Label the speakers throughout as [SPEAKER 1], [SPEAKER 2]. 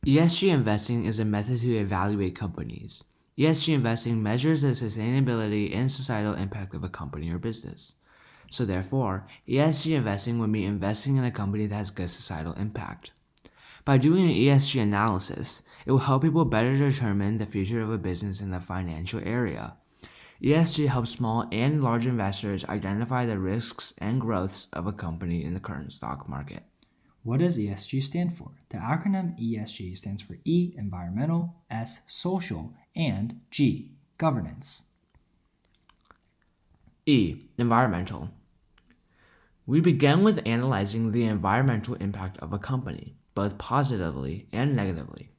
[SPEAKER 1] ESG investing is a method to evaluate companies. ESG investing measures the sustainability and societal impact of a company or business. So therefore, ESG investing would be investing in a company that has good societal impact. By doing an ESG analysis, it will help people better determine the future of a business in the financial area. ESG helps small and large investors identify the risks and growths of a company in the current stock market.
[SPEAKER 2] What does ESG stand for? The acronym ESG stands for E, environmental, S, social, and G, governance.
[SPEAKER 1] E, environmental. We begin with analyzing the environmental impact of a company, both positively and negatively.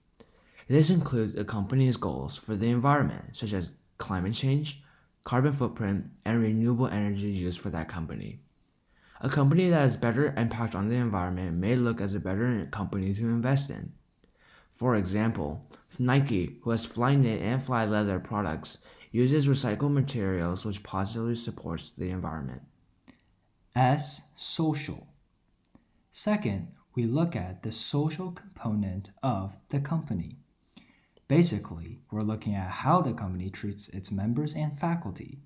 [SPEAKER 1] This includes a company's goals for the environment, such as climate change, carbon footprint, and renewable energy used for that company. A company that has better impact on the environment may look as a better company to invest in. For example, Nike, who has fly knit and fly leather products, uses recycled materials which positively supports the environment.
[SPEAKER 2] S, social. Second, we look at the social component of the company. Basically, we're looking at how the company treats its members and faculty.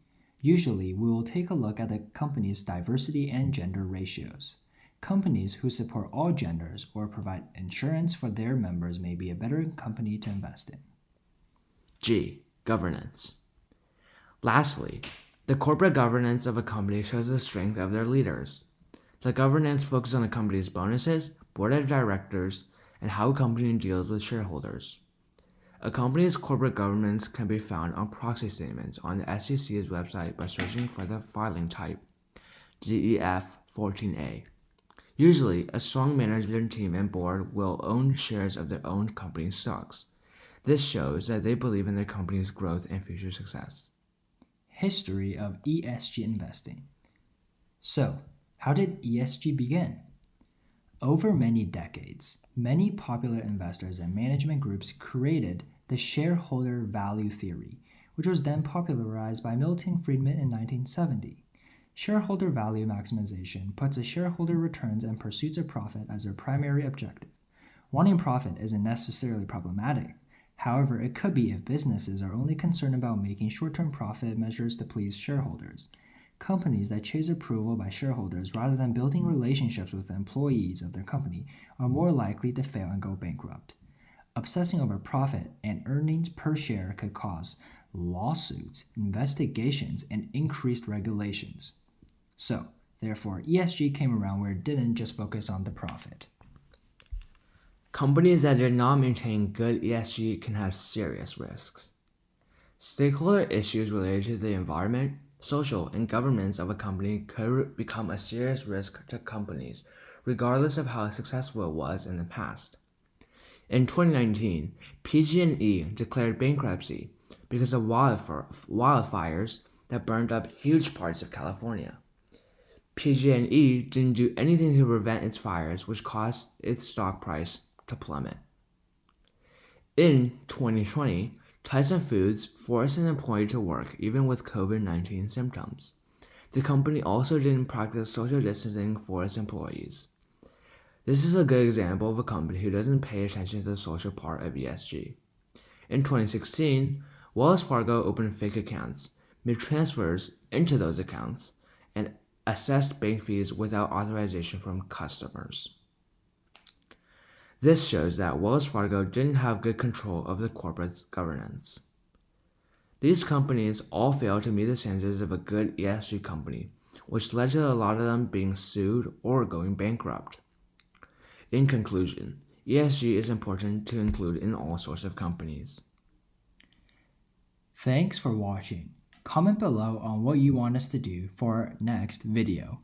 [SPEAKER 2] Usually, we will take a look at the company's diversity and gender ratios. Companies who support all genders or provide insurance for their members may be a better company to invest in.
[SPEAKER 1] G, governance. Lastly, the corporate governance of a company shows the strength of their leaders. The governance focuses on the company's bonuses, board of directors, and how a company deals with shareholders. A company's corporate governance can be found on proxy statements on the SEC's website by searching for the filing type, DEF 14A. Usually, a strong management team and board will own shares of their own company's stocks. This shows that they believe in their company's growth and future success.
[SPEAKER 2] History of ESG investing. So, how did ESG begin? Over many decades, many popular investors and management groups created the shareholder value theory, which was then popularized by Milton Friedman in 1970. Shareholder value maximization puts a shareholder returns and pursuits of profit as their primary objective. Wanting profit isn't necessarily problematic. However, it could be if businesses are only concerned about making short-term profit measures to please shareholders. Companies that chase approval by shareholders rather than building relationships with the employees of their company are more likely to fail and go bankrupt. Obsessing over profit and earnings per share could cause lawsuits, investigations, and increased regulations. So, therefore, ESG came around where it didn't just focus on the profit.
[SPEAKER 1] Companies that did not maintain good ESG can have serious risks. Stakeholder issues related to the environment, social, and governance of a company could become a serious risk to companies, regardless of how successful it was in the past. In 2019, PG&E declared bankruptcy because of wildfires that burned up huge parts of California. PG&E didn't do anything to prevent its fires, which caused its stock price to plummet. In 2020, Tyson Foods forced an employee to work even with COVID-19 symptoms. The company also didn't practice social distancing for its employees. This is a good example of a company who doesn't pay attention to the social part of ESG. In 2016, Wells Fargo opened fake accounts, made transfers into those accounts, and assessed bank fees without authorization from customers. This shows that Wells Fargo didn't have good control of the corporate governance. These companies all failed to meet the standards of a good ESG company, which led to a lot of them being sued or going bankrupt. In conclusion, ESG is important to include in all sorts of companies.
[SPEAKER 2] Thanks for watching. Comment below on what you want us to do for our next video.